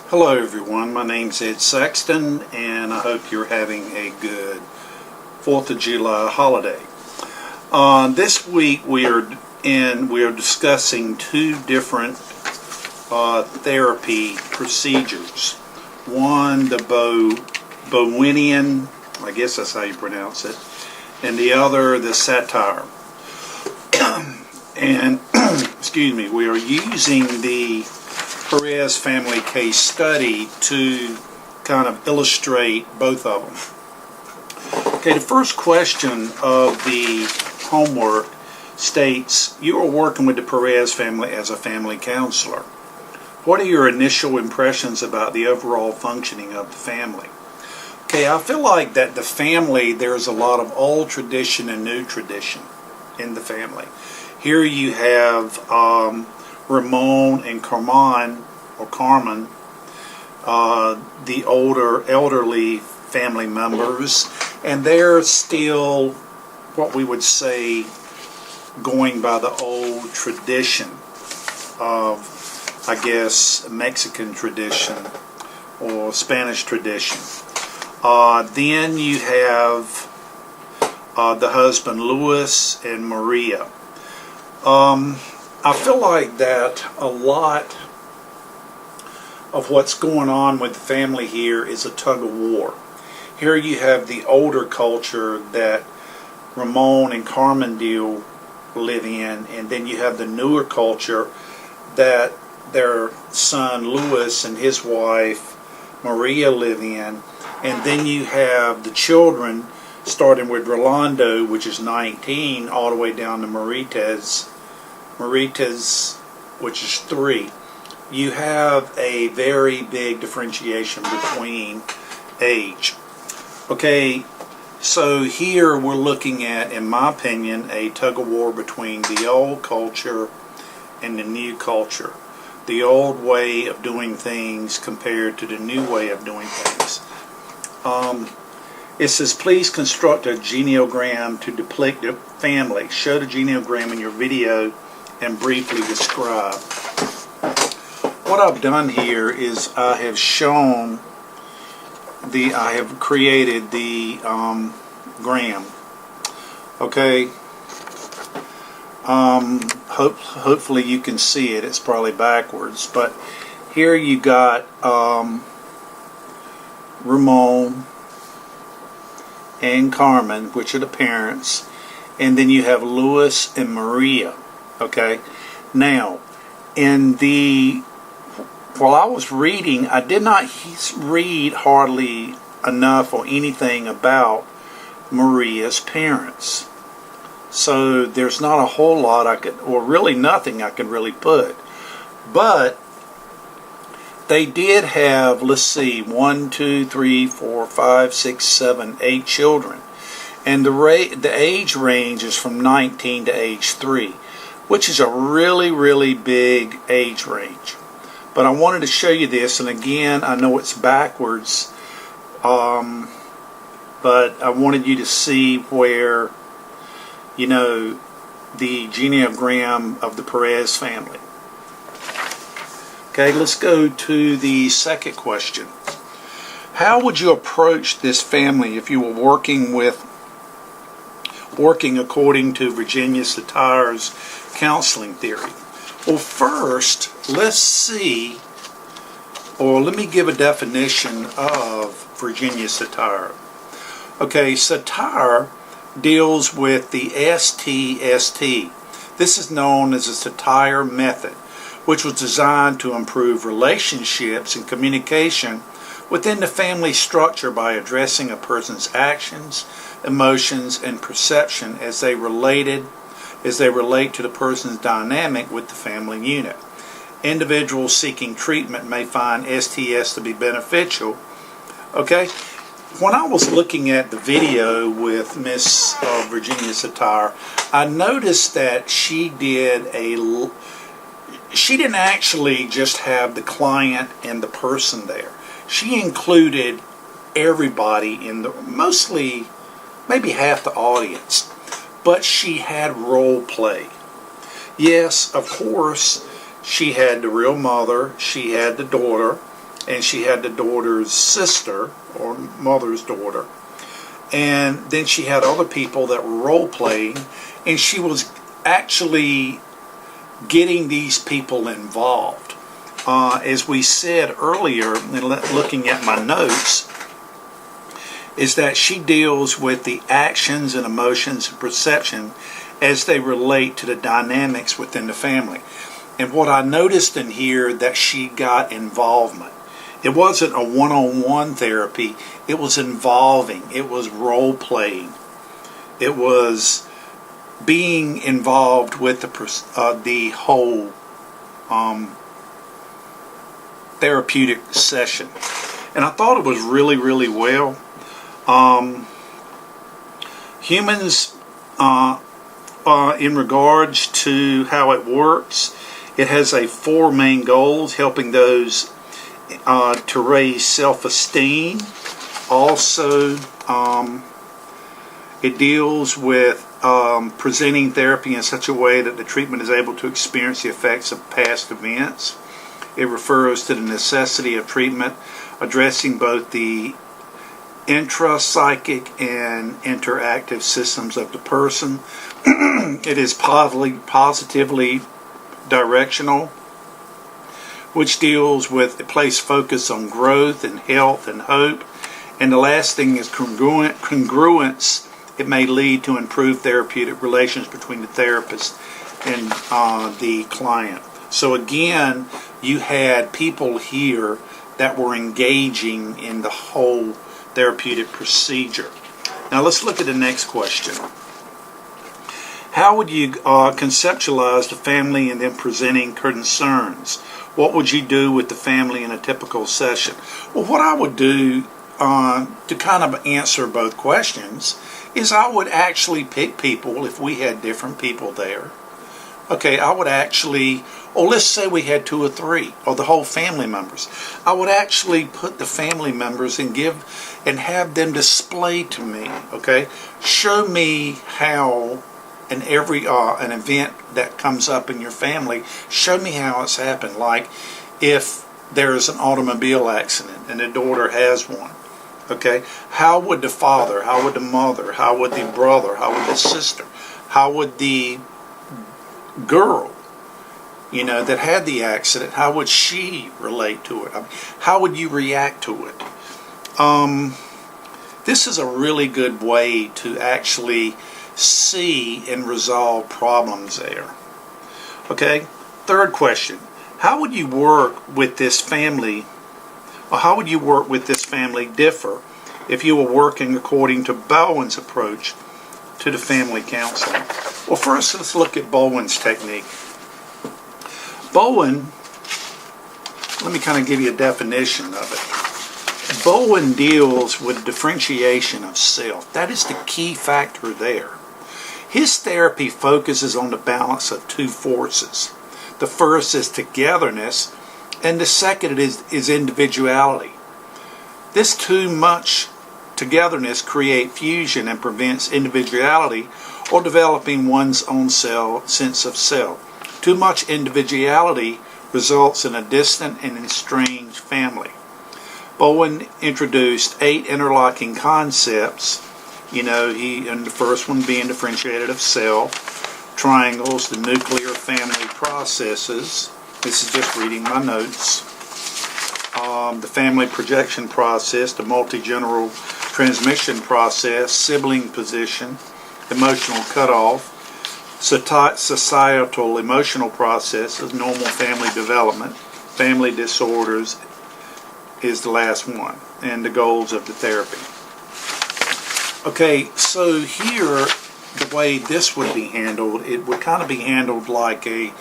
Hello everyone, my name's Ed Sexton and I hope you're having a good 4th of July holiday. This week we are discussing two different therapy procedures. One, the Bowenian, I guess that's how you pronounce it, and the other, the Satir. And excuse me, we are using the Perez family case study to kind of illustrate both of them. Okay, the first question of the homework states, you are working with the Perez family as a family counselor. What are your initial impressions about the overall functioning of the family? Okay, I feel like that the family, there's a lot of old tradition and new tradition in the family. Here you have Ramon and Carmen, the elderly family members, and they're still what we would say going by the old tradition of, I guess, Mexican tradition or Spanish tradition. Then you have the husband Luis and Maria. I feel like that a lot of what's going on with the family here is a tug of war. Here you have the older culture that Ramon and Carmen live in, and then you have the newer culture that their son Luis and his wife Maria live in, and then you have the children starting with Rolando, which is 19, all the way down to Maritas, which is 3. You have a very big differentiation between age. Okay, so here we're looking at, in my opinion, a tug of war between the old culture and the new culture. The old way of doing things compared to the new way of doing things. It says, please construct a genealogram to depict the family. Show the genealogram in your video and briefly describe. What I've done here is I have created the gram. Okay. Hopefully you can see it. It's probably backwards, but here you got Ramon and Carmen, which are the parents, and then you have Luis and Maria. Okay, now while I was reading, I did not read hardly enough or anything about Maria's parents. So there's not a whole lot or really nothing I could really put. But they did have, let's see, 1, 2, 3, 4, 5, 6, 7, 8 children. And the age range is from 19 to age 3, which is a really, really big age range. But I wanted to show you this, and again, I know it's backwards, but I wanted you to see where, the genealogram of the Perez family. Okay, let's go to the second question. How would you approach this family if you were working according to Virginia Satir's counseling theory? Well, first, let me give a definition of Virginia Satir. Okay, Satir deals with the STST. This is known as the Satir method, which was designed to improve relationships and communication within the family structure by addressing a person's actions, emotions, and perception as they relate to the person's dynamic with the family unit. Individuals seeking treatment may find STS to be beneficial. Okay, when I was looking at the video with Miss Virginia Satir, I noticed that she didn't actually just have the client and the person there. She included everybody mostly maybe half the audience, but she had role play. Yes, of course, she had the real mother, she had the daughter, and she had the daughter's sister or mother's daughter, and then she had other people that were role playing, and she was actually getting these people involved. As we said earlier, and looking at my notes, is that she deals with the actions and emotions and perception as they relate to the dynamics within the family. And what I noticed in here, that she got involvement. It wasn't a one-on-one therapy. It was involving. It was role-playing. It was being involved with the whole therapeutic session. And I thought it was really, really well. Humans, in regards to how it works, it has 4 main goals: helping those to raise self-esteem. Also, it deals with presenting therapy in such a way that the treatment is able to experience the effects of past events. It refers to the necessity of treatment addressing both the intrapsychic and interactive systems of the person. It is positively directional, which deals with a place focus on growth and health and hope. And the last thing is congruence. It may lead to improved therapeutic relations between the therapist and the client. So again, you had people here that were engaging in the whole therapeutic procedure. Now let's look at the next question. How would you conceptualize the family and then presenting concerns? What would you do with the family in a typical session? Well, what I would do to kind of answer both questions is I would actually pick people if we had different people there. Okay, I would actually, or let's say we had 2 or 3, or the whole family members. I would actually put the family members and have them display to me, okay? Show me how in every an event that comes up in your family, show me how it's happened. Like if there's an automobile accident and the daughter has one, okay? How would the father, how would the mother, how would the brother, how would the sister, how would the girl, that had the accident, how would she relate to it? How would you react to it? This is a really good way to actually see and resolve problems there. Okay, third question. How would you work with this family, or how would you work with this family differ if you were working according to Bowen's approach to the family counseling? Well, first let's look at Bowen's technique. Bowen, let me kind of give you a definition of it. Bowen deals with differentiation of self. That is the key factor there. His therapy focuses on the balance of 2 forces. The first is togetherness, and the second is individuality. This too much togetherness creates fusion and prevents individuality or developing one's own sense of self. Too much individuality results in a distant and estranged family. Bowen introduced 8 interlocking concepts. And the first one being differentiated of self, triangles, the nuclear family processes. This is just reading my notes. The family projection process, the multi-general transmission process, sibling position, emotional cutoff, societal emotional processes, normal family development, family disorders is the last one, and the goals of the therapy. Okay, so here, the way this would be handled, it would kind of be handled like a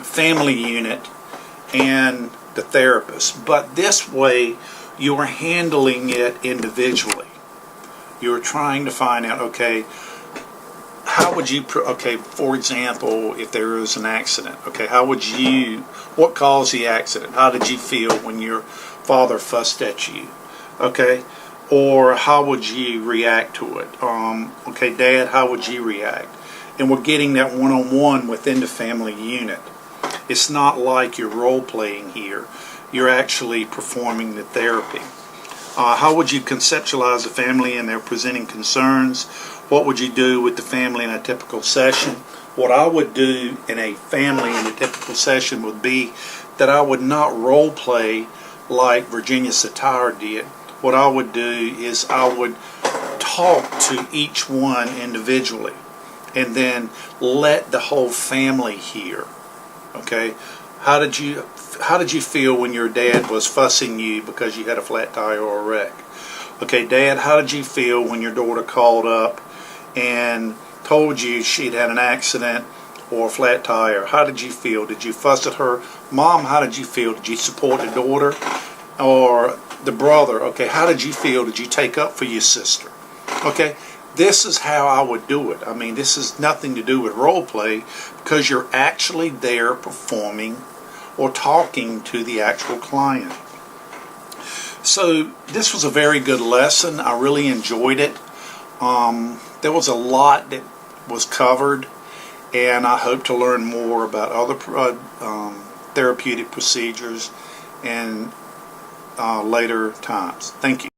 family unit and the therapist. But this way, you are handling it individually. You're trying to find out, okay, how would you, for example, if there is an accident, what caused the accident? How did you feel when your father fussed at you? Okay, or how would you react to it? Dad, how would you react? And we're getting that one-on-one within the family unit. It's not like you're role-playing here. you're actually performing the therapy. How would you conceptualize a family and their presenting concerns? What would you do with the family in a typical session? What I would do in a family in a typical session would be that I would not role play like Virginia Satir did. What I would do is I would talk to each one individually and then let the whole family hear. Okay? How did you feel when your dad was fussing you because you had a flat tire or a wreck? Okay, Dad, how did you feel when your daughter called up and told you she'd had an accident or a flat tire? How did you feel? Did you fuss at her? Mom, how did you feel? Did you support the daughter or the brother? Okay, how did you feel? Did you take up for your sister? Okay, this is how I would do it. I mean, this is nothing to do with role play because you're actually there performing or talking to the actual client. So this was a very good lesson. I really enjoyed it. There was a lot that was covered, and I hope to learn more about other therapeutic procedures in later times. Thank you.